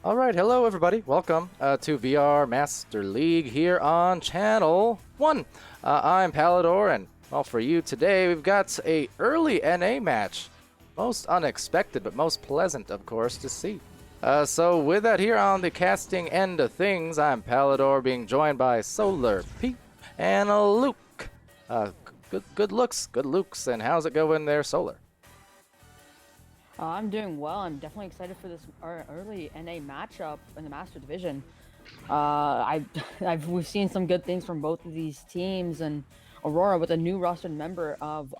All right, hello everybody. Welcome to VR Master League here on Channel 1. I'm Palidore, and well, for you today, we've got a early NA match. Most unexpected, but most pleasant, of course, to see. So with that here on the casting end of things, I'm Palidore, being joined by solarP and Luke. Good looks, and how's it going there, Solar? I'm doing well. I'm definitely excited for this early NA matchup in the Master Division. We've seen some good things from both of these teams, and Aurora with a new rostered member of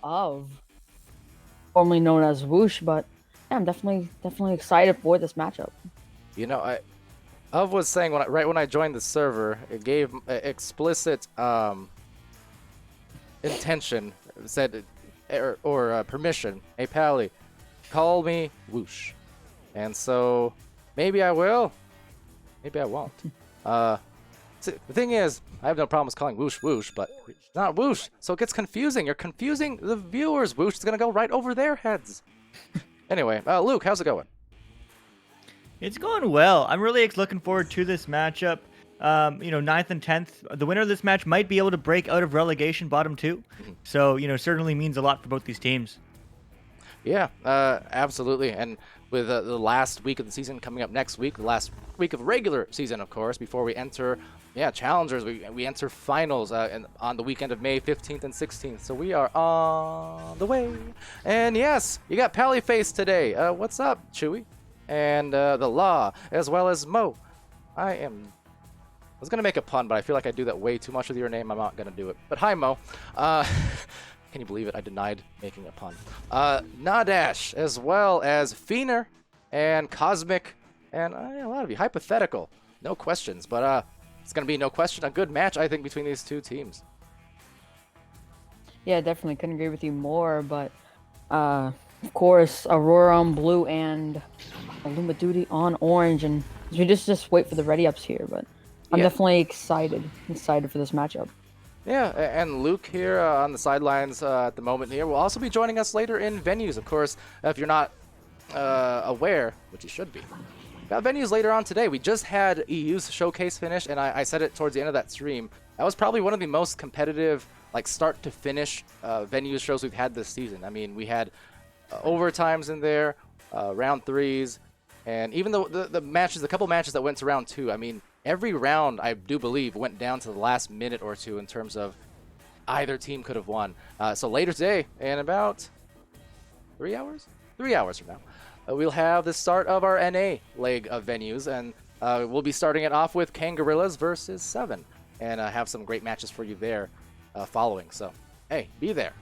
formerly known as Whoosh. But yeah, I'm definitely excited for this matchup. You know, Of was saying right when I joined the server, it gave explicit intention, said or permission. Hey, Pally, call me Whoosh. And so maybe I will, maybe I won't. The thing is, I have no problems calling Whoosh Whoosh, but it's not Whoosh, so it gets confusing. You're confusing the viewers. Whoosh is gonna go right over their heads. Anyway, Luke, how's it going? It's going well. I'm really looking forward to this matchup. 9th and 10th. The winner of this match might be able to break out of relegation bottom two. So, certainly means a lot for both these teams. Yeah, absolutely. And with the last week of the season coming up next week, the last week of regular season, of course, before we enter, challengers, we enter finals on the weekend of May 15th and 16th. So we are on the way. And yes, you got Pallyface today. What's up, Chewy? And the Law, as well as Mo. I was going to make a pun, but I feel like I do that way too much with your name. I'm not going to do it. But hi, Mo. Can you believe it? I denied making a pun. Nadash, as well as Feener and Cosmic, and a lot of you. Hypothetical. No questions, but it's going to be no question. A good match, I think, between these two teams. Yeah, definitely couldn't agree with you more. But of course, Aurora on blue and Illumidooty on orange, and we just wait for the ready ups here. But I'm definitely excited for this matchup. Yeah, and Luke here on the sidelines at the moment here will also be joining us later in venues. Of course, if you're not aware, which you should be, got venues later on today. We just had EU's showcase finish, and I said it towards the end of that stream. That was probably one of the most competitive, like start to finish venues shows we've had this season. I mean, we had overtimes in there, round threes, and even though the couple matches that went to round two, I mean, every round, I do believe, went down to the last minute or two in terms of either team could have won. So later today, in about 3 hours? 3 hours from now, we'll have the start of our NA leg of venues, and we'll be starting it off with Kangarillas versus 7, and have some great matches for you there following. So, hey, be there.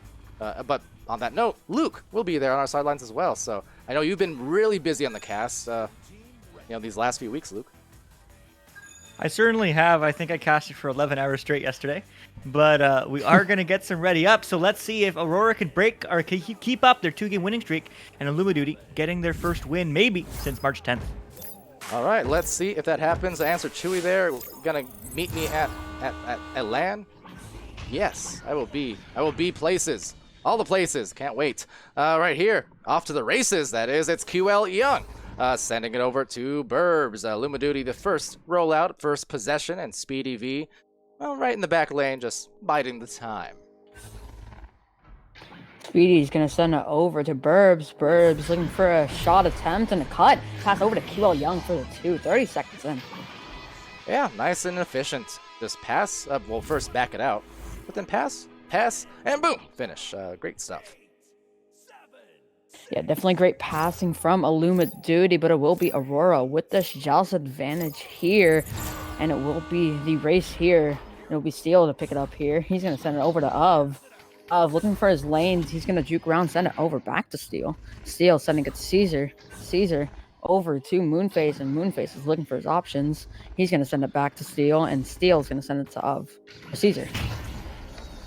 But on that note, Luke will be there on our sidelines as well. So I know you've been really busy on the cast, these last few weeks, Luke. I certainly have. I think I casted for 11 hours straight yesterday. But we are going to get some ready up. So let's see if Aurora can break or can keep up their 2-game winning streak, and Illumidooty getting their first win maybe since March 10th. All right, let's see if that happens. The answer, Chewy there. Gonna meet me at LAN? Yes, I will be places. All the places. Can't wait. Right here, off to the races, that is. It's QL Young. Sending it over to Burbs. Illumidooty, the first rollout, first possession, and Speedy V, well, right in the back lane, just biding the time. Speedy's gonna send it over to Burbs. Burbs looking for a shot attempt and a cut. Pass over to QL Young for the 2. 30 seconds in. Yeah, nice and efficient. Just pass. Well, first back it out, but then pass, and boom, finish. Great stuff. Yeah, definitely great passing from Illumidooty, but it will be Aurora with this jealous advantage here, and it will be the race here. It'll be Steel to pick it up here. He's going to send it over to Of. Of looking for his lanes. He's going to juke around, send it over back to Steel. Steel sending it to Caesar. Caesar over to Moonface, and Moonface is looking for his options. He's going to send it back to Steel, and Steel's going to send it to Of. Or Caesar.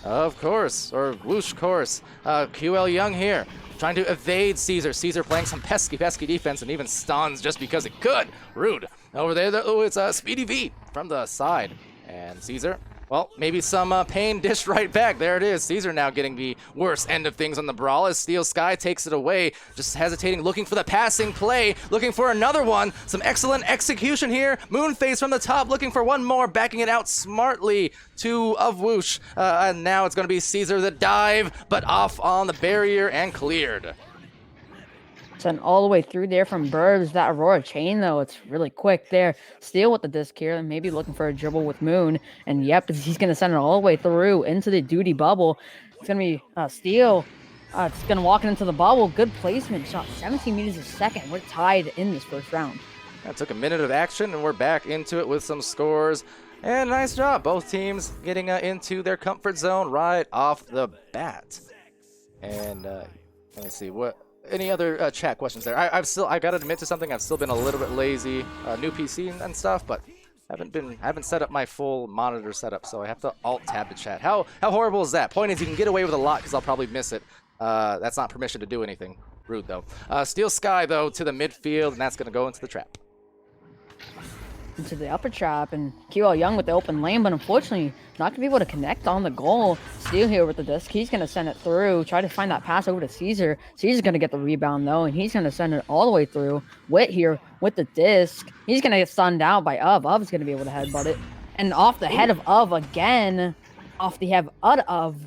Of course, or Whoosh course. QL Young here, trying to evade Caesar. Caesar playing some pesky defense and even stuns just because it could. Rude. Over there, it's Speedy V from the side. And Caesar Well, maybe some pain dished right back. There it is. Caesar now getting the worst end of things on the brawl as Steel Sky takes it away. Just hesitating, looking for the passing play, looking for another one. Some excellent execution here. Moonface from the top, looking for one more, backing it out smartly to of Whoosh. And now it's going to be Caesar the dive, but off on the barrier and cleared. Sent all the way through there from Burbs. That Aurora chain, though, it's really quick there. Steel with the disc here, and maybe looking for a dribble with Moon. And yep, he's going to send it all the way through into the duty bubble. It's going to be Steel. It's going to walk into the bubble. Good placement. Shot 17 meters a second. We're tied in this first round. That took a minute of action, and we're back into it with some scores. And nice job. Both teams getting into their comfort zone right off the bat. And let me see what. Any other chat questions there? I gotta admit to something. I've still been a little bit lazy, new PC and stuff, but haven't set up my full monitor setup, so I have to alt tab to chat. How horrible is that? Point is, you can get away with a lot because I'll probably miss it. That's not permission to do anything. Rude though. Steel Sky though to the midfield, and that's gonna go into the trap. Into the upper trap, and QL Young with the open lane, but unfortunately not going to be able to connect on the goal. Steel here with the disc. He's going to send it through, try to find that pass over to Caesar. Caesar's going to get the rebound, though, and he's going to send it all the way through. Wit here with the disc. He's going to get stunned out by Of. Ov's going to be able to headbutt it. And off the head of again. Off the head of.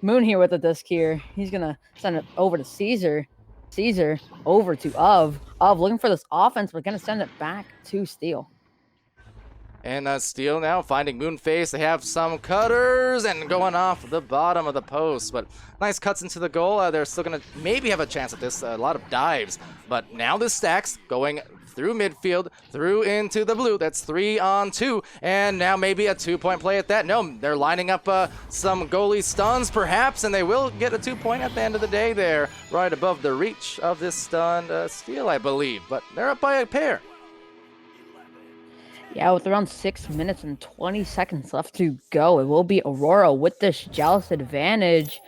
Moon here with the disc here. He's going to send it over to Caesar. Caesar over to Of. Of looking for this offense. We're going to send it back to Steel. And Steel now finding Moonface. They have some cutters and going off the bottom of the post. But nice cuts into the goal. They're still going to maybe have a chance at this. A lot of dives. But now the stacks going through midfield, through into the blue. That's 3-on-2. And now maybe a 2-point play at that. No, they're lining up some goalie stuns perhaps. And they will get a 2-point at the end of the day there. Right above the reach of this stunned Steel, I believe. But they're up by a pair. Yeah, with around 6 minutes and 20 seconds left to go, it will be Aurora with this jealous advantage.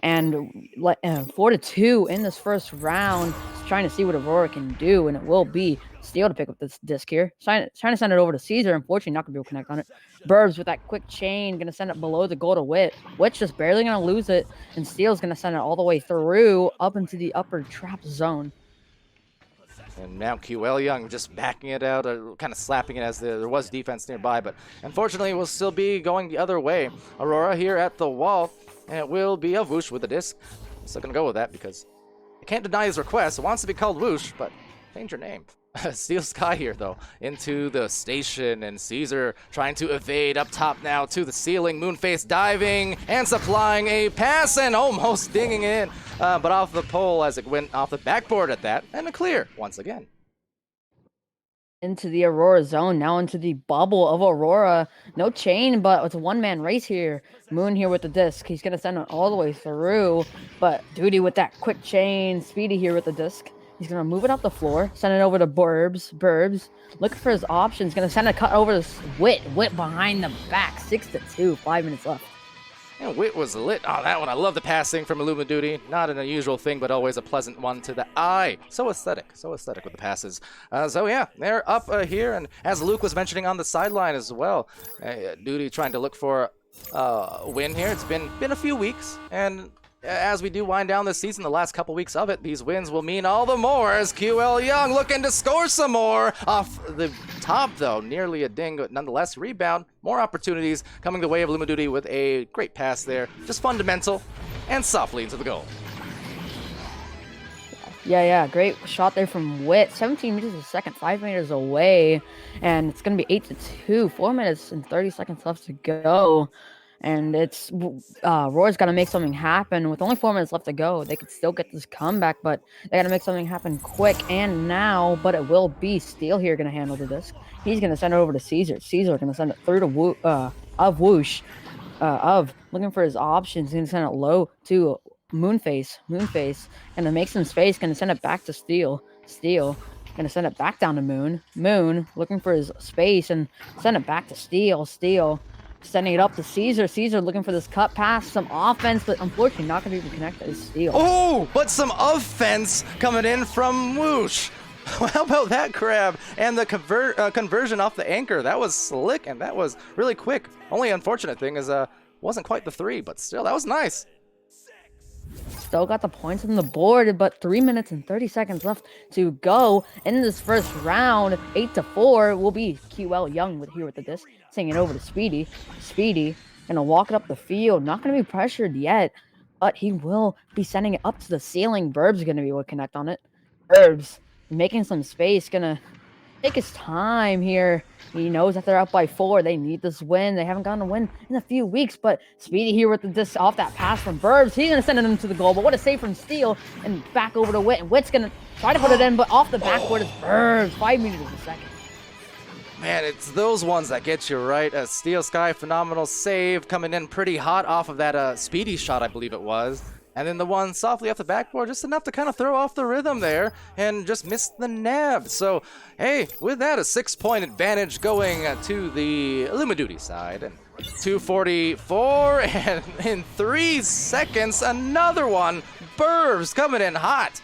And 4-2 in this first round. Just trying to see what Aurora can do, and it will be Steel to pick up this disc here. Trying to send it over to Caesar. Unfortunately, not going to be able to connect on it. Burbs with that quick chain, going to send it below the goal to Wit. Wit's just barely going to lose it, and Steel's going to send it all the way through up into the upper trap zone. And now QL Young just backing it out, kind of slapping it as there was defense nearby. But unfortunately, it will still be going the other way. Aurora here at the wall, and it will be a Whoosh with the disc. I'm still going to go with that because I can't deny his request. It wants to be called Whoosh, but change your name. Steel Sky here, though, into the station, and Caesar trying to evade up top now to the ceiling. Moonface diving and supplying a pass and almost dinging in, but off the pole as it went off the backboard at that, and a clear once again. Into the Aurora zone, now into the bubble of Aurora. No chain, but it's a one-man race here. Moon here with the disc. He's going to send it all the way through, but Duty with that quick chain. Speedy here with the disc. He's going to move it up the floor, send it over to Burbs. Looking for his options. Going to send a cut over to Wit. Wit behind the back. 6-2. 5 minutes left. And Wit was lit. Oh, that one. I love the passing from Illumidooty. Not an unusual thing, but always a pleasant one to the eye. So aesthetic. So aesthetic with the passes. So, yeah, they're up here. And as Luke was mentioning on the sideline as well, Duty trying to look for a win here. It's been a few weeks. And as we do wind down this season, the last couple weeks of it, these wins will mean all the more as QL Young looking to score some more off the top, though. Nearly a ding, but nonetheless, rebound. More opportunities coming the way of Illumidooty with a great pass there. Just fundamental and softly into the goal. Yeah, great shot there from Wit. 17 meters a second, 5 meters away. And it's going to be 8-2, 4 minutes and 30 seconds left to go. And it's Roar's got to make something happen. With only 4 minutes left to go, they could still get this comeback, but they got to make something happen quick and now. But it will be Steel here going to handle the disc. He's going to send it over to Caesar. Caesar going to send it through to Whoosh. Of looking for his options. He's going to send it low to Moonface. Going to make some space. Going to send it back to Steel. Going to send it back down to Moon looking for his space and send it back to Steel. Sending it up to Caesar. Caesar looking for this cut pass, some offense, but unfortunately not going to be able to connect to Steel. Oh, but some offense coming in from Whoosh. How about that grab and the conversion off the anchor? That was slick and that was really quick. Only unfortunate thing is wasn't quite the 3, but still, that was nice. Still got the points on the board, but 3 minutes and 30 seconds left to go in this first round. 8-4 will be QL Young here with the disc, singing over to Speedy. Speedy gonna walk it up the field, not gonna be pressured yet, but he will be sending it up to the ceiling. Burbs gonna be able to connect on it. Burbs making some space, gonna take his time here. He knows that they're up by 4. They need this win. They haven't gotten a win in a few weeks, but Speedy here with the disc off that pass from Burbs. He's going to send it into the goal, but what a save from Steele. And back over to Wit. And Wit's going to try to put it in, but off the backboard is Burbs. 5 meters a second. Man, it's those ones that get you right. Steel Sky, phenomenal save, coming in pretty hot off of that Speedy shot, I believe it was. And then the one softly off the backboard, just enough to kind of throw off the rhythm there and just miss the nab. So, hey, with that, a 6-point advantage going to the Illumidooty side. And 2:44, and in 3 seconds, another one. Burbs coming in hot.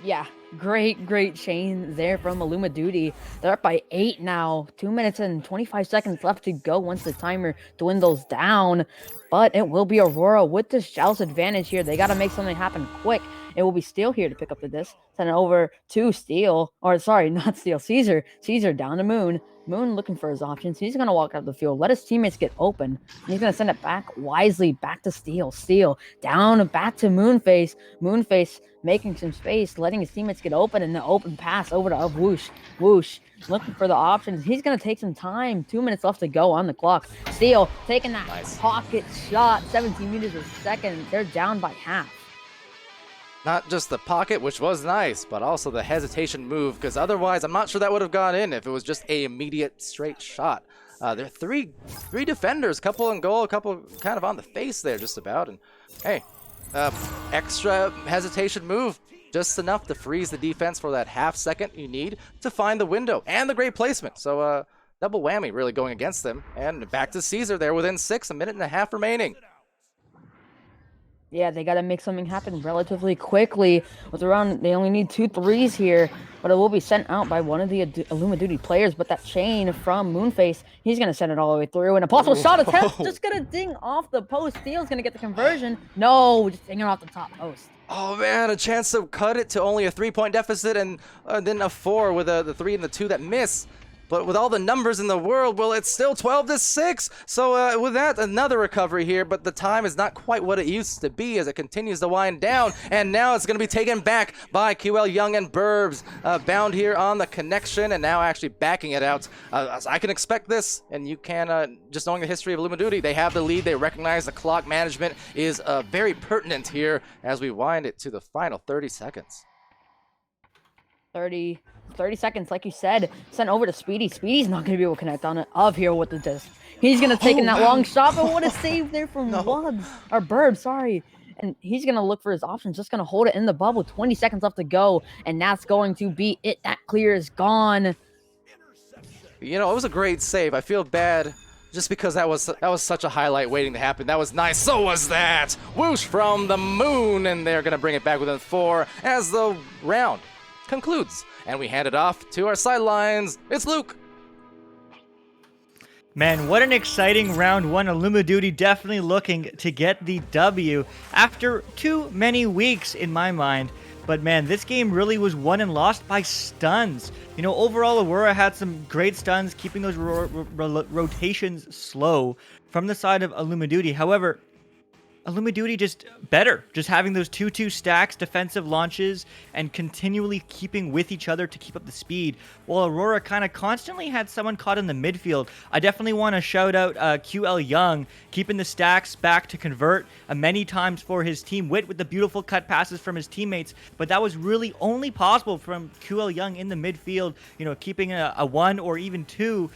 Yeah, great chain there from Illumidooty. They're up by 8 now. 2 minutes and 25 seconds left to go once the timer dwindles down. But it will be Aurora with this jealous advantage here. They got to make something happen quick. It will be Steel here to pick up the disc. Send it over to Steel. Or, sorry, not Steel. Caesar. Caesar down to Moon. Moon looking for his options. He's going to walk out the field. Let his teammates get open. He's going to send it back wisely. Back to Steel. Steel down back to Moonface. Moonface making some space. Letting his teammates get open. And the open pass over to Whoosh. Whoosh looking for the options. He's going to take some time. 2 minutes left to go on the clock. Steel taking that pocket shot. 17 meters a second. They're down by half. Not just the pocket, which was nice, but also the hesitation move, because otherwise I'm not sure that would have gone in if it was just a immediate straight shot. There are three defenders, couple in goal, a couple kind of on the face there just about. And hey, extra hesitation move, just enough to freeze the defense for that half second you need to find the window, and the great placement. So double whammy really going against them. And back to Caesar there within 6, a minute and a half remaining. Yeah, they got to make something happen relatively quickly. With around, they only need 2 threes here, but it will be sent out by one of the Illumidooty players. But that chain from Moonface, he's going to send it all the way through. And a possible shot attempt, just going to ding off the post. Steele's going to get the conversion. No, just dinging off the top post. Oh man, a chance to cut it to only a 3-point deficit, and then a 4 with the 3 and the 2 that miss. But with all the numbers in the world, well, it's still 12-6. So with that, another recovery here, but the time is not quite what it used to be as it continues to wind down. And now it's going to be taken back by QL Young and Burbs, bound here on the connection, and now actually backing it out. As I can expect this, and you can, just knowing the history of Illumidooty, they have the lead. They recognize the clock management is very pertinent here as we wind it to the final 30 seconds. 30 seconds, like you said, sent over to Speedy. Speedy's not going to be able to connect on it. Of here with the disc. He's going to take in that long shot, but what a save there from Burb, sorry. And he's going to look for his options, just going to hold it in the bubble. 20 seconds left to go, and that's going to be it. That clear is gone. You know, it was a great save. I feel bad just because that was such a highlight waiting to happen. That was nice. So was that. Whoosh from the moon, and they're going to bring it back within 4 as the round concludes. And we hand it off to our sidelines. It's Luke. Man, what an exciting round 1. Illumidooty definitely looking to get the W after too many weeks in my mind. But man, this game really was won and lost by stuns. You know, overall, Aurora had some great stuns, keeping those rotations slow from the side of Illumidooty. However, Illumidooty just better, just having those 2-2 stacks, defensive launches, and continually keeping with each other to keep up the speed, while Aurora kind of constantly had someone caught in the midfield. I definitely want to shout out QL Young, keeping the stacks back to convert many times for his team. Wit with the beautiful cut passes from his teammates, but that was really only possible from QL Young in the midfield, you know, keeping a 1 or even 2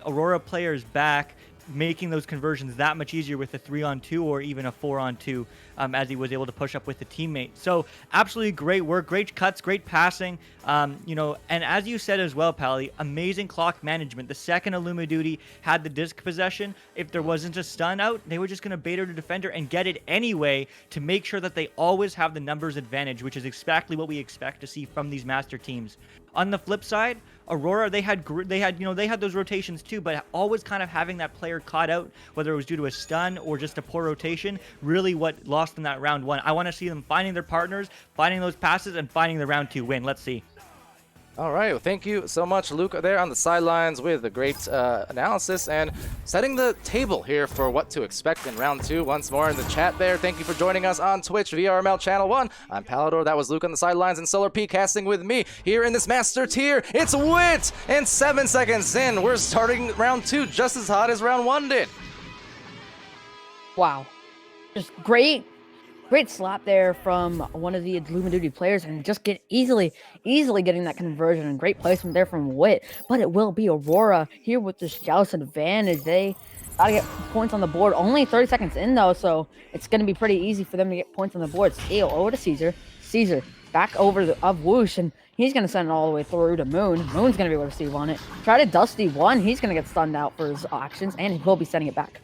Aurora players back. making those conversions that much easier with a 3-on-2 or even a 4-on-2, as he was able to push up with the teammate. So absolutely great work, great cuts, great passing. And as you said as well, Pally, amazing clock management. The second Illumidooty had the disc possession, if there wasn't a stun out, they were just going to bait her to defender and get it anyway to make sure that they always have the numbers advantage, which is exactly what we expect to see from these master teams. On the flip side, Aurora, they had those rotations too, but always kind of having that player caught out, whether it was due to a stun or just a poor rotation, really what lost them that round 1. I want to see them finding their partners, finding those passes, and finding the round 2 win. Let's see. All right, well, thank you so much, Luke, there on the sidelines with a great analysis and setting the table here for what to expect in round 2. Once more in the chat there, thank you for joining us on Twitch, VRML Channel 1. I'm Palidore, that was Luke on the sidelines, and solarP casting with me here in this Master Tier. It's Wit, and 7 seconds in, we're starting round 2 just as hot as round 1 did. Wow. Just great slap there from one of the Illumidooty players, and just easily getting that conversion, and great placement there from Wit. But it will be Aurora here with this Joust advantage. They gotta get points on the board. Only 30 seconds in though, so it's gonna be pretty easy for them to get points on the board. Steal over to Caesar. Caesar back over of Whoosh, and he's gonna send it all the way through to Moon. Moon's gonna be able to receive on it. Try to Dusty one. He's gonna get stunned out for his actions, and he will be sending it back.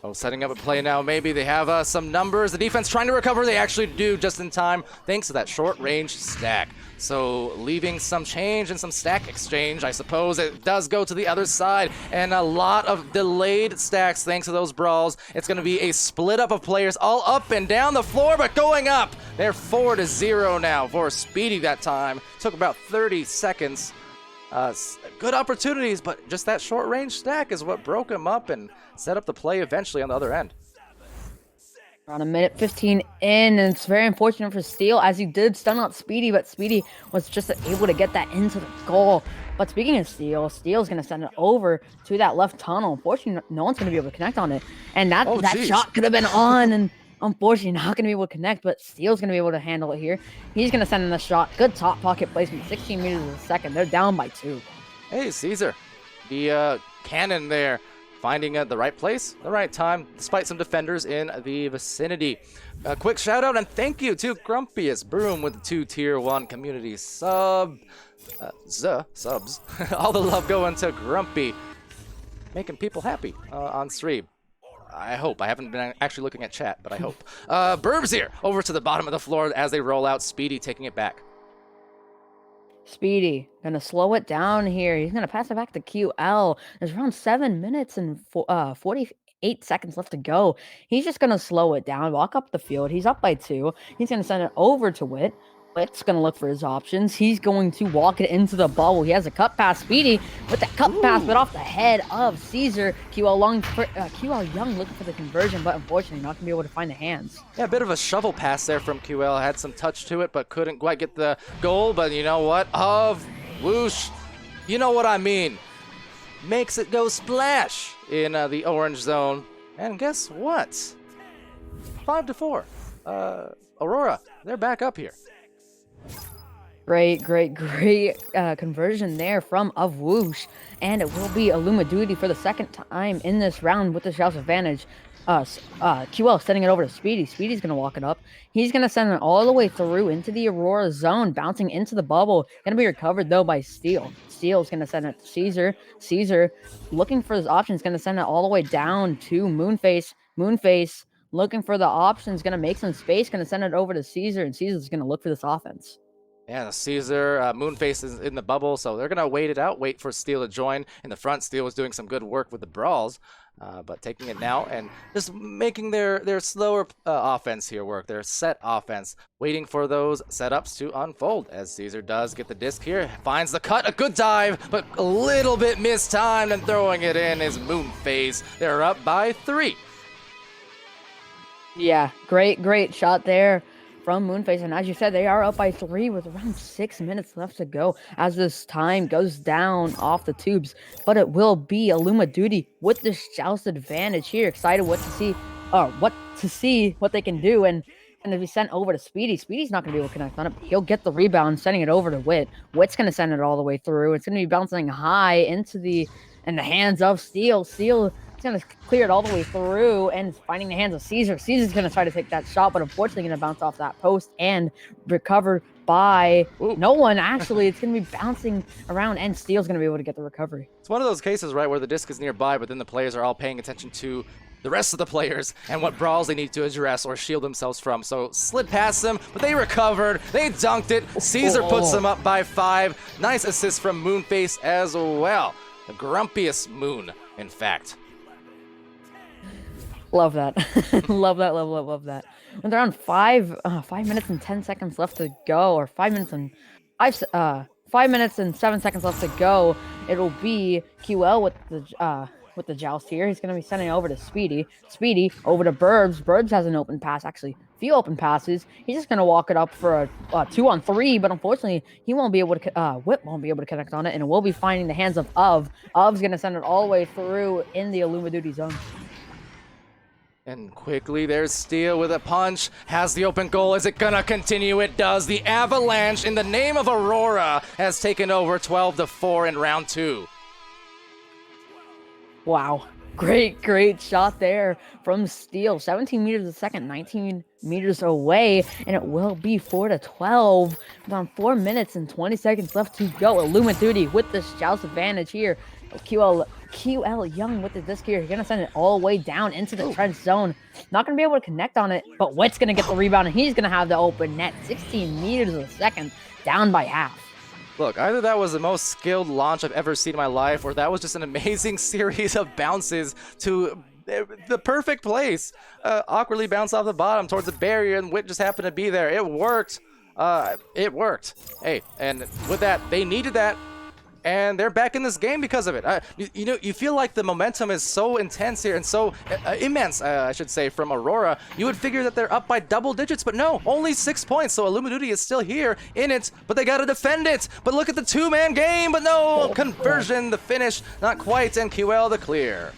Oh, setting up a play now. Maybe they have some numbers. The defense trying to recover. They actually do just in time thanks to that short-range stack. So leaving some change and some stack exchange, I suppose. It does go to the other side. And a lot of delayed stacks thanks to those brawls. It's going to be a split up of players all up and down the floor, but going up. They're 4-0 now for Speedy that time. Took about 30 seconds. Good opportunities, but just that short-range stack is what broke him up and set up the play eventually on the other end. Around a minute 15 in, and it's very unfortunate for Steel, as he did stun out Speedy, but Speedy was just able to get that into the goal. But speaking of Steel, Steel's going to send it over to that left tunnel. Unfortunately, no one's going to be able to connect on it. And that shot could have been on, and unfortunately not going to be able to connect, but Steel's going to be able to handle it here. He's going to send in the shot. Good top pocket placement, 16 meters a second. They're down by 2. Hey, Caesar, the cannon there, finding the right place, the right time, despite some defenders in the vicinity. A quick shout out and thank you to Grumpiest Broom with the 2 tier 1 community subs. All the love going to Grumpy, making people happy on stream. I hope. I haven't been actually looking at chat, but I hope. Burbs here, over to the bottom of the floor as they roll out. Speedy taking it back. Speedy gonna slow it down here. He's gonna pass it back to QL. There's around 7 minutes and 48 seconds left to go. He's just gonna slow it down, walk up the field. He's up by 2. He's gonna send it over to Wit. Wit's gonna look for his options. He's going to walk it into the bubble. He has a cut pass. Speedy with the cut pass, but off the head of Caesar. QL Young looking for the conversion, but unfortunately not gonna be able to find the hands. Yeah, a bit of a shovel pass there from QL. Had some touch to it, but couldn't quite get the goal. But you know what? Whoosh. You know what I mean. Makes it go splash in the orange zone. And guess what? 5-4. Aurora, they're back up here. Great conversion there from of Whoosh, and it will be Illumidooty for the second time in this round with the Joust advantage. QL sending it over to Speedy. Speedy's gonna walk it up. He's gonna send it all the way through into the Aurora zone, bouncing into the bubble. Gonna be recovered though by Steel. Steel's gonna send it to Caesar. Caesar looking for his options, gonna send it all the way down to Moonface. Moonface looking for the options, gonna make some space, gonna send it over to Caesar, and Caesar's gonna look for this offense. Yeah, Caesar, Moonface is in the bubble, so they're going to wait it out, wait for Steel to join. In the front, Steel was doing some good work with the brawls, but taking it now and just making their slower offense here work, their set offense, waiting for those setups to unfold, as Caesar does get the disc here, finds the cut, a good dive, but a little bit mistimed, and throwing it in is Moonface. They're up by 3. Yeah, great shot there from Moonface, and as you said, they are up by 3 with around 6 minutes left to go as this time goes down off the tubes. But it will be Illumidooty with this Joust advantage here. Excited what to see what they can do, and to be sent over to Speedy. Speedy's not going to be able to connect on it, but he'll get the rebound, sending it over to Wit. Wit's going to send it all the way through. It's going to be bouncing high into the hands of Steel. Steel He's going to clear it all the way through and finding the hands of Caesar. Caesar's going to try to take that shot, but unfortunately going to bounce off that post and recover by no one. Actually, it's going to be bouncing around, and Steel's going to be able to get the recovery. It's one of those cases, right, where the disc is nearby, but then the players are all paying attention to the rest of the players and what brawls they need to address or shield themselves from. So slid past them, but they recovered. They dunked it. Caesar puts them up by 5. Nice assist from Moonface as well. The grumpiest Moon, in fact. Love that. love that. Love that. With around 5 minutes and 10 seconds left to go, or 5 minutes and 5 minutes and 7 seconds left to go, it'll be QL with the joust here. He's going to be sending it over to Speedy. Speedy over to Burbs. Burbs has an open pass, actually. Few open passes. He's just going to walk it up for a 2-on-3, but unfortunately, he won't be able to, Whip won't be able to connect on it, and it will be finding the hands of Of. Ov's going to send it all the way through in the Illumidooty zone. And quickly, there's Steel with a punch. Has the open goal. Is it going to continue? It does. The Avalanche, in the name of Aurora, has taken over 12-4 in round 2. Wow. Great shot there from Steel. 17 meters a second, 19 meters away, and it will be 4-12. Around 4 minutes and 20 seconds left to go. Illumidooty with the joust advantage here. QL Young with the disc here. He's going to send it all the way down into the trench zone. Not going to be able to connect on it, but Witt's going to get the rebound, and he's going to have the open net. 16 meters a second, down by half. Look, either that was the most skilled launch I've ever seen in my life, or that was just an amazing series of bounces to the perfect place. Awkwardly bounced off the bottom towards the barrier, and Witt just happened to be there. It worked. It worked. Hey, and with that, they needed that, and they're back in this game because of it. You know, you feel like the momentum is so intense here and so immense, I should say, from Aurora. You would figure that they're up by double digits, but no, only 6 points. So Illumidooty is still here in it, but they got to defend it. But look at the two-man game, but no conversion, the finish, not quite, and QL the clear.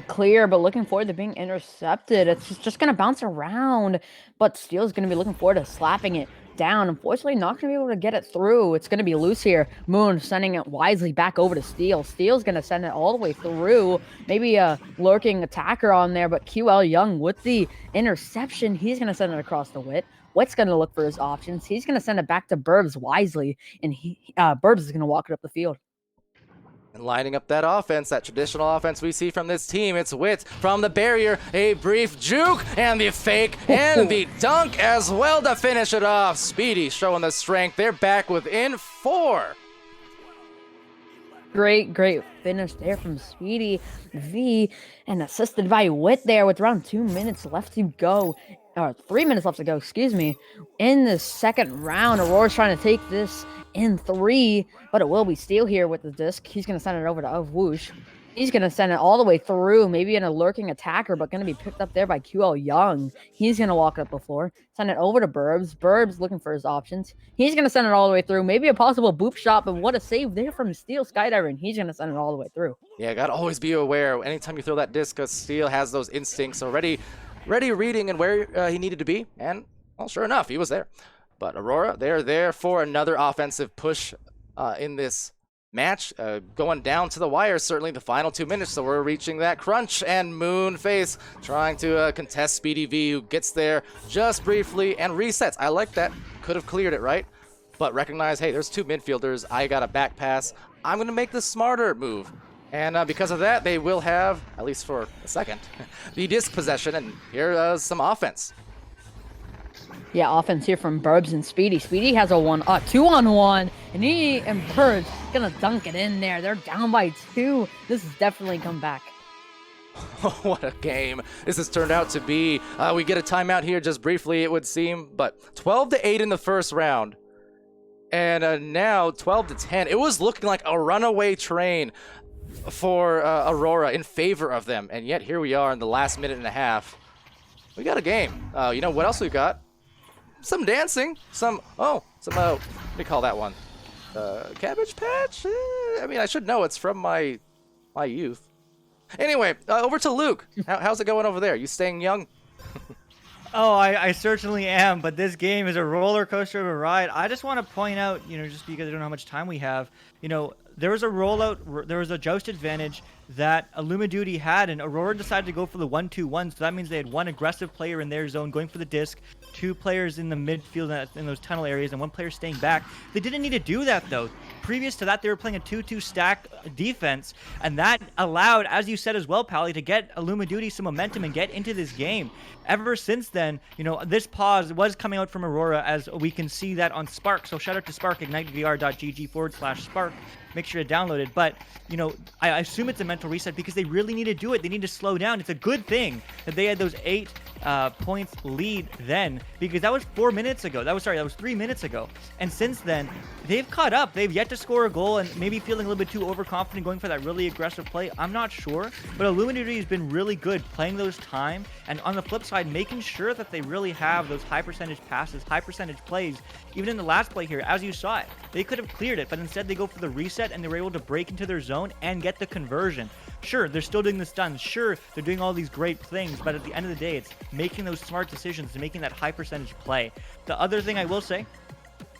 Clear, but looking forward to being intercepted. It's just going to bounce around, but Steel's going to be looking forward to slapping it down. Unfortunately, not going to be able to get it through. It's going to be loose here. Moon sending it wisely back over to Steel. Steel's going to send it all the way through. Maybe a lurking attacker on there, but QL Young with the interception. He's going to send it across the Witt. Witt's going to look for his options. He's going to send it back to Burbs wisely, and Burbs is going to walk it up the field. And lining up that offense, that traditional offense we see from this team, it's Witt from the barrier, a brief juke, and the fake, and the dunk as well to finish it off. Speedy showing the strength. They're back within 4. Great finish there from Speedy V, and assisted by Witt there with around 2 minutes left to go. Or 3 minutes left to go, excuse me. In the second round, Aurora's trying to take this in 3, but it will be Steel here with the disc. He's going to send it over to Whoosh. He's going to send it all the way through, maybe in a lurking attacker, but going to be picked up there by QL Young. He's going to walk it up the floor, send it over to Burbs. Burbs looking for his options. He's going to send it all the way through, maybe a possible boop shot, but what a save there from Steel skydiving. He's going to send it all the way through. Yeah, got to always be aware. Anytime you throw that disc, Steel has those instincts already reading and where he needed to be, and, well, sure enough, he was there. But Aurora, they're there for another offensive push in this match. Going down to the wire, certainly the final 2 minutes, so we're reaching that crunch, and Moonface trying to contest Speedy V, who gets there just briefly and resets. I like that. Could have cleared it, right? But recognize, hey, there's 2 midfielders. I got a back pass. I'm going to make the smarter move. And because of that, they will have, at least for a second, the disc possession, and here's some offense. Yeah, offense here from Burbs and Speedy. Speedy has a 2-on-1, and he and Burbs gonna dunk it in there. They're down by 2. This is definitely come back. What a game this has turned out to be. We get a timeout here just briefly, it would seem, but 12-8 in the first round. And now 12-10. It was looking like a runaway train for Aurora in favor of them, and yet here we are in the last minute and a half. We got a game. You know what else we got? Some dancing, what do you call that one? Cabbage Patch? I mean, I should know, it's from my youth. Anyway, over to Luke. How's it going over there? You staying young? Oh, I certainly am, but this game is a roller coaster of a ride. I just want to point out, just because I don't know how much time we have, there was a rollout, there was a joust advantage that Illumidooty had, and Aurora decided to go for the 1-2-1, so that means they had one aggressive player in their zone going for the disc, two players in the midfield in those tunnel areas, and one player staying back. They didn't need to do that, though. Previous to that, they were playing a 2-2 stack defense, and that allowed, as you said as well, Pally, to get Illumidooty some momentum and get into this game. Ever since then, you know, this pause was coming out from Aurora, as we can see that on Spark, so shout out to Spark, ignitvr.gg/Spark. Make sure to download it. But, you know, I assume it's a mental reset because they really need to do it. They need to slow down. It's a good thing that they had those 8 points lead then, because that was 4 minutes ago. That was 3 minutes ago. And since then, they've caught up. They've yet to score a goal, and maybe feeling a little bit too overconfident going for that really aggressive play. I'm not sure. But Illumidooty has been really good playing those time, and on the flip side, making sure that they really have those high percentage passes, high percentage plays. Even in the last play here, as you saw it, they could have cleared it, but instead they go for the reset, and they were able to break into their zone and get the conversion. Sure, they're still doing the stuns. Sure, they're doing all these great things, but at the end of the day, it's making those smart decisions and making that high percentage play. The other thing I will say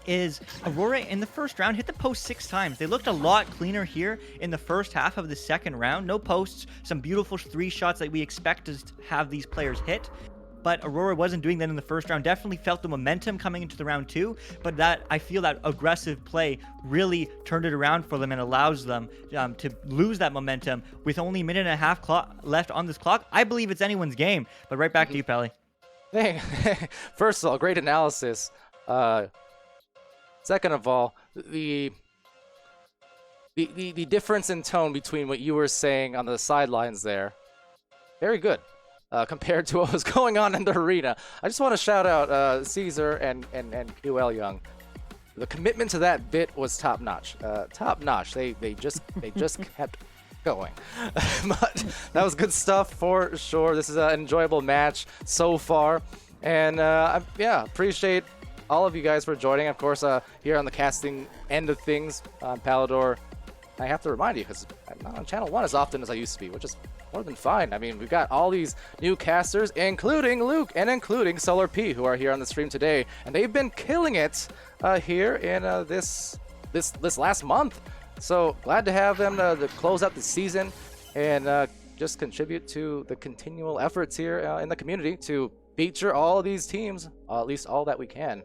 is Aurora in the first round hit the post 6 times. They looked a lot cleaner here in the first half of the second round. No posts, some beautiful 3 shots that we expect to have these players hit. But Aurora wasn't doing that in the first round. Definitely felt the momentum coming into the round 2, but that I feel that aggressive play really turned it around for them and allows them to lose that momentum with only a minute and a half left on this clock. I believe it's anyone's game. But right back to you, Pally. Hey, first of all, great analysis. Second of all, the difference in tone between what you were saying on the sidelines there, very good. Compared to what was going on in the arena. I just want to shout out Caesar and QL Young. The commitment to that bit was top notch. Top notch. They just kept going. But that was good stuff for sure. This is an enjoyable match so far, and yeah, appreciate all of you guys for joining. Of course, here on the casting end of things on Palidore, I have to remind you because I'm not on channel 1 as often as I used to be, which is more than fine. I mean, we've got all these new casters, including Luke and including solarP, who are here on the stream today, and they've been killing it here in this last month. So glad to have them to close out the season and just contribute to the continual efforts here in the community to feature all of these teams, at least all that we can.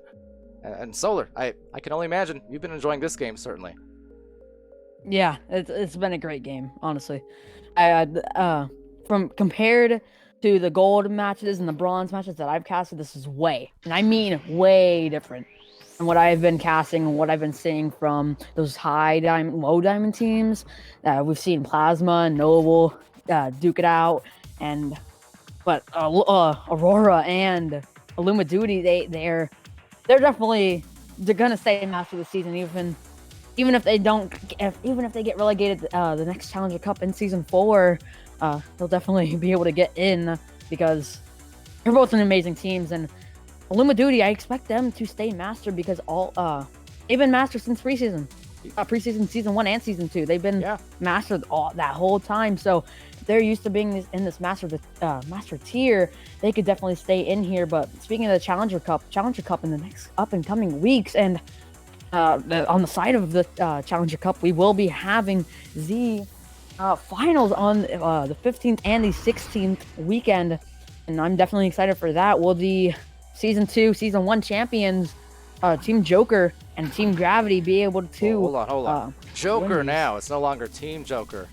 And Solar, I can only imagine you've been enjoying this game, certainly. Yeah, it's been a great game, honestly. From compared to the gold matches and the bronze matches that I've casted, this is way, and I mean way different than what I've been casting and what I've been seeing from those high diamond, low diamond teams. We've seen Plasma and Noble duke it out, but Aurora and Illumidooty, they're gonna stay master of the season, even if they get relegated the next Challenger Cup in Season 4, they'll definitely be able to get in because they're both an amazing teams. And Illumidooty, I expect them to stay master because they've been master since preseason, Season 1 and Season 2. They've been mastered that whole time. So they're used to being in this master tier. They could definitely stay in here. But speaking of the Challenger Cup in the next up and coming weeks, and on the side of the Challenger Cup, we will be having the finals on the 15th and the 16th weekend, and I'm definitely excited for that. Will the Season 2, Season 1 champions, Team Joker and Team Gravity, be able to... Hold on. Joker now. It's no longer Team Joker.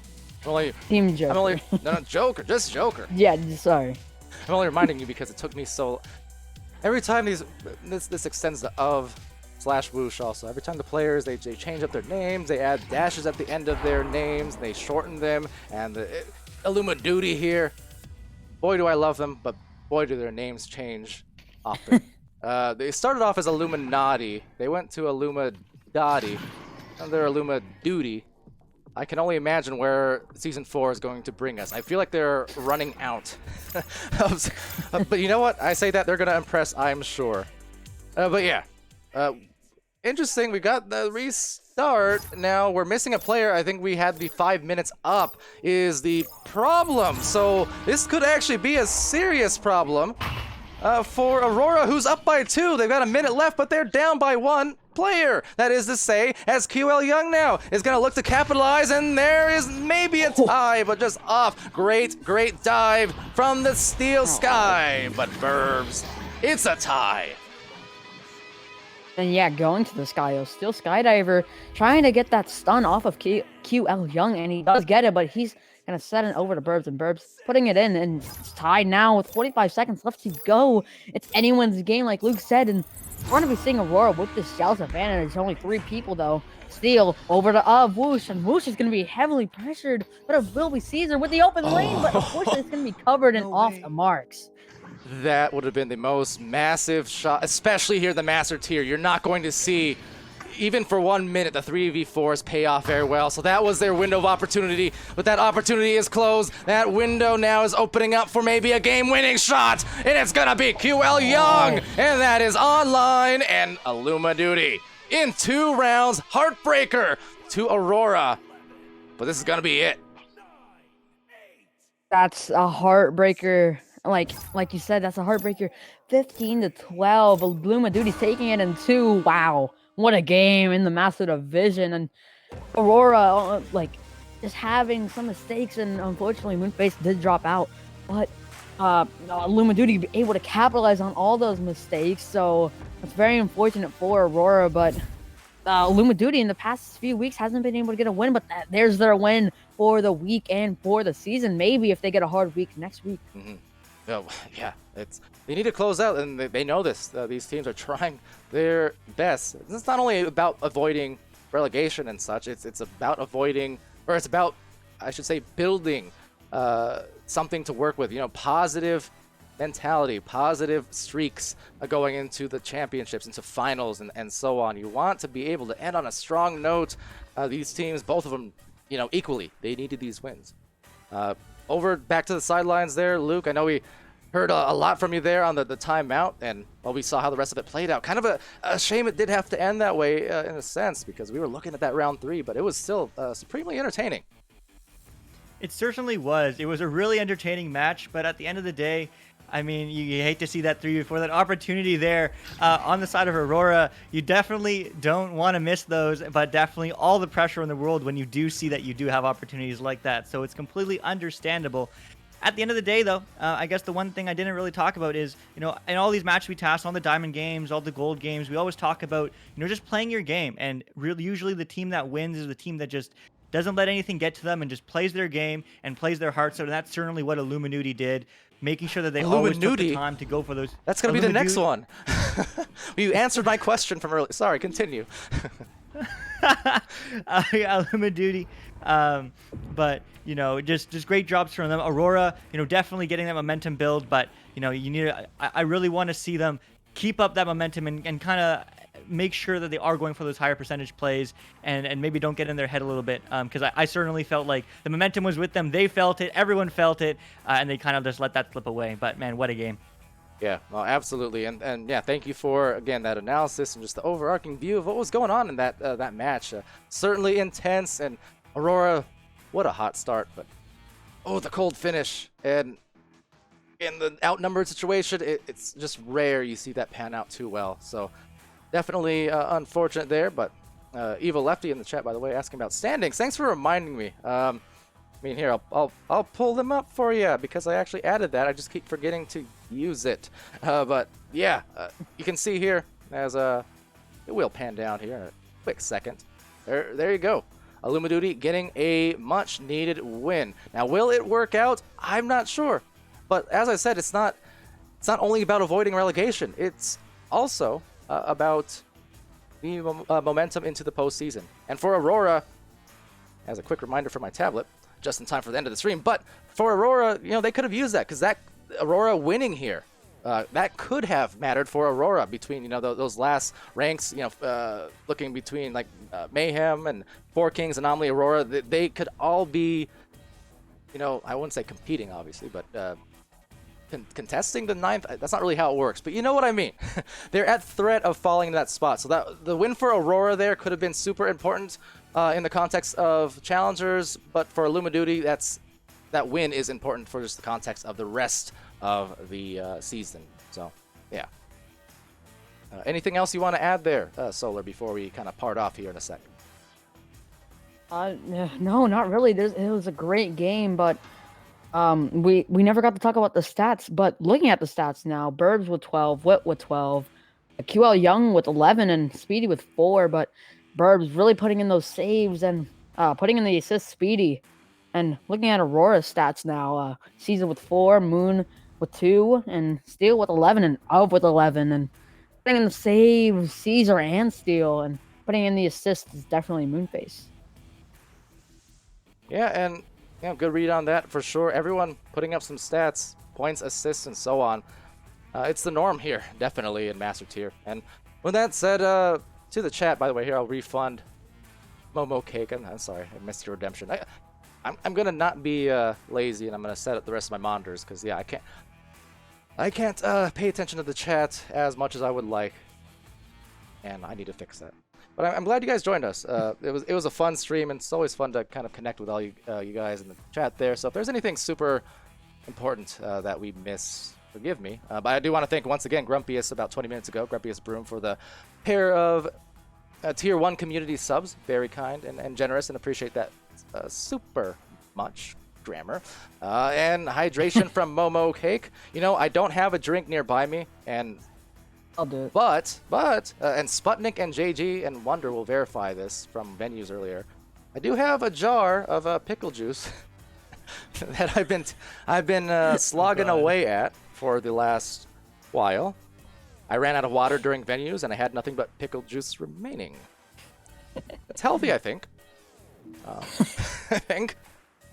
Team Joker. No, Joker. Just Joker. Yeah, sorry. I'm only reminding you because it took me so... Every time this extends to /whoosh also. Every time the players, they change up their names, they add dashes at the end of their names, they shorten them, and the Illumidooty here, boy do I love them, but boy do their names change often. They started off as Illuminati, they went to Illumidooty, and they're Illumidooty. I can only imagine where Season 4 is going to bring us. I feel like they're running out. But you know what? I say that they're going to impress, I'm sure. But yeah. Interesting, we got the restart. Now we're missing a player. I think we had the 5 minutes up is the problem. So this could actually be a serious problem for Aurora, who's up by 2. They've got a minute left, but they're down by 1. player. That is to say, as QL Young now is going to look to capitalize, and there is maybe a tie, but just off. Great dive from the Steel Sky, but Burbs, it's a tie. And yeah, going to the Skyo, still Skydiver, trying to get that stun off of QL Young, and he does get it, but he's gonna set it over to Burbs, and Burbs putting it in, and it's tied now with 45 seconds left to go. It's anyone's game, like Luke said, and we're gonna be seeing Aurora with this Shell's advantage. There's only 3 people though. Steel over to Whoosh, and Whoosh is gonna be heavily pressured, but it will be Caesar with the open lane, but unfortunately it's gonna be covered and off the marks. That would have been the most massive shot, especially here in the Master Tier. You're not going to see, even for 1 minute, the 3v4s pay off very well. So that was their window of opportunity, but that opportunity is closed. That window now is opening up for maybe a game-winning shot, and it's gonna be QL Young, and that is online, and Illumidooty in 2 rounds, heartbreaker to Aurora, but this is gonna be it. That's a heartbreaker. Like you said, that's a heartbreaker. 15-12. Illumidooty's taking it in 2. Wow, what a game in the Master Division. And Aurora, just having some mistakes, and unfortunately Moonface did drop out. But Illumidooty able to capitalize on all those mistakes, so it's very unfortunate for Aurora. But Illumidooty in the past few weeks hasn't been able to get a win, but there's their win for the week and for the season. Maybe if they get a hard week next week. Oh, yeah, they need to close out, and they know this. These teams are trying their best. It's not only about avoiding relegation and such. It's about avoiding, or it's about, I should say, building something to work with. Positive mentality, positive streaks going into the championships, into finals, and so on. You want to be able to end on a strong note. These teams, both of them, equally, they needed these wins. Over back to the sidelines there, Luke. I know we heard a lot from you there on the timeout, and we saw how the rest of it played out. Kind of a shame it did have to end that way in a sense, because we were looking at that round 3, but it was still supremely entertaining. It certainly was. It was a really entertaining match, but at the end of the day, I mean, you hate to see that 3v4, that opportunity there on the side of Aurora. You definitely don't want to miss those, but definitely all the pressure in the world when you do see that you do have opportunities like that. So it's completely understandable. At the end of the day, though, I guess the one thing I didn't really talk about is, in all these matches we task, all the diamond games, all the gold games, we always talk about, just playing your game. And really, usually the team that wins is the team that just doesn't let anything get to them and just plays their game and plays their hearts out. And that's certainly what Illumidooty did, making sure that they always took the time to go for those. That's going to be the next one. You answered my question from earlier. Sorry, continue. Illumidooty. But, just great jobs from them. Aurora, definitely getting that momentum build. But, I really want to see them keep up that momentum and kind of make sure that they are going for those higher percentage plays and maybe don't get in their head a little bit, because I certainly felt like the momentum was with them. They felt it, everyone felt it, and they kind of just let that slip away. But man, what a game. Yeah, well, absolutely, and yeah, thank you for, again, that analysis and just the overarching view of what was going on in that match. Certainly intense, and Aurora, what a hot start, but the cold finish, and in the outnumbered situation, it's just rare you see that pan out too well. So definitely unfortunate there, but Eva Lefty in the chat, by the way, asking about standings. Thanks for reminding me. Here, I'll pull them up for you because I actually added that. I just keep forgetting to use it. But yeah, you can see here as it will pan down here in a quick second. There you go. Illumidooty getting a much-needed win. Now, will it work out? I'm not sure. But as I said, it's not only about avoiding relegation. It's also about the momentum into the postseason. And for Aurora, as a quick reminder for my tablet, just in time for the end of the stream, but for Aurora, they could have used that, because that Aurora winning here, that could have mattered for Aurora between, those last ranks, looking between Mayhem and Four Kings, Anomaly, Aurora, they could all be, I wouldn't say competing, obviously, but contesting the 9th. That's not really how it works, but you know what I mean. They're at threat of falling into that spot. So that the win for Aurora there could have been super important in the context of challengers, but for Illumidooty, that win is important for just the context of the rest of the season. So yeah. Anything else you want to add there, Solar, before we kind of part off here in a sec? No, not really. It was a great game, but we never got to talk about the stats. But looking at the stats now, Burbs with 12, Wit with 12, QL Young with 11, and Speedy with 4. But Burbs really putting in those saves and putting in the assist, Speedy. And looking at Aurora's stats now, Season with 4, Moon with 2, and Steel with 11, and Of with 11, and putting in the saves, Caesar and Steel, and putting in the assists is definitely Moonface. Yeah, and good read on that for sure. Everyone putting up some stats, points, assists, and so on. It's the norm here, definitely, in Master Tier. And with that said, to the chat, by the way, here I'll refund Momo Cake. I'm sorry, I missed your redemption. I'm gonna not be lazy, and I'm gonna set up the rest of my monitors because yeah, I can't pay attention to the chat as much as I would like, and I need to fix that. But I'm glad you guys joined us. It was a fun stream, and it's always fun to kind of connect with all you guys in the chat there. So if there's anything super important that we miss, forgive me. But I do want to thank once again Grumpiest about 20 minutes ago, Grumpiest Broom, for the pair of Tier 1 community subs. Very kind and generous, and appreciate that super much. Grammar. And hydration from Momo Cake. You know, I don't have a drink nearby me, and I'll do it. But and Sputnik and JG and Wonder will verify this from venues earlier. I do have a jar of pickle juice that I've been slogging away at for the last while. I ran out of water during venues, and I had nothing but pickle juice remaining. It's healthy, I think. I think.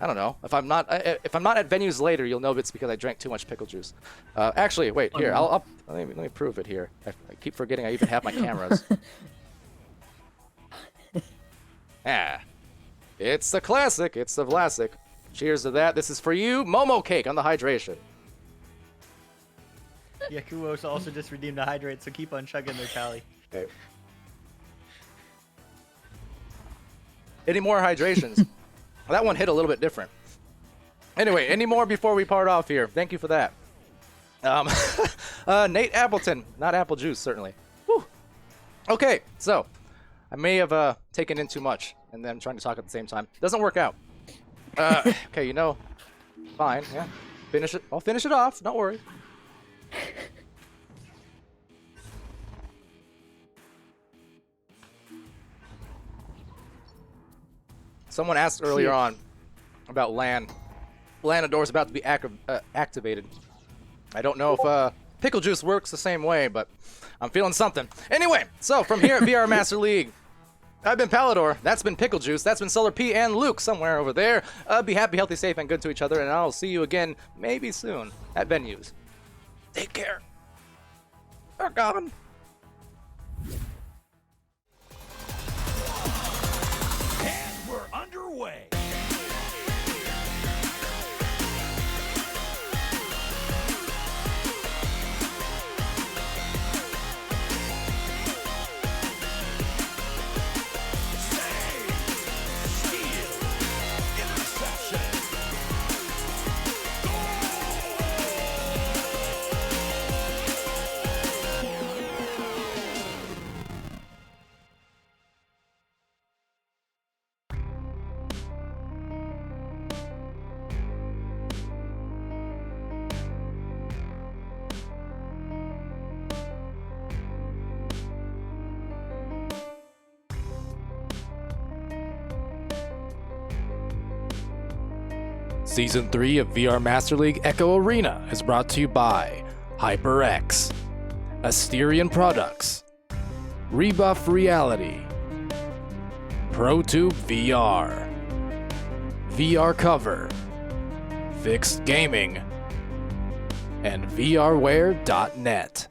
I don't know. If I'm not at venues later, you'll know it's because I drank too much pickle juice. Actually, wait here. Let me prove it here. I keep forgetting I even have my cameras. It's the classic. It's the classic. Cheers to that. This is for you, Momo Cake, on the hydration. Yakuos also just redeemed a hydrate, so keep on chugging their tally. Okay. Any more hydrations? That one hit a little bit different. Anyway, any more before we part off here? Thank you for that. Nate Appleton, not apple juice, certainly. Whew. Okay, so I may have taken in too much, and then I'm trying to talk at the same time. Doesn't work out. Okay, you know, fine. Yeah, finish it. I'll finish it off. Don't worry. Someone asked earlier on about LAN. Lanador is about to be activated. I don't know if pickle juice works the same way, but I'm feeling something. Anyway, so from here at VR Master League, I've been Palidore, that's been Pickle Juice, that's been solarP, and Luke somewhere over there. Be happy, healthy, safe, and good to each other, and I'll see you again maybe soon at venues. Take care. They're gone. And we're underway. Season 3 of VR Master League Echo Arena is brought to you by HyperX, Asterion Products, Rebuff Reality, ProTube VR, VR Cover, Fixed Gaming, and VRware.net.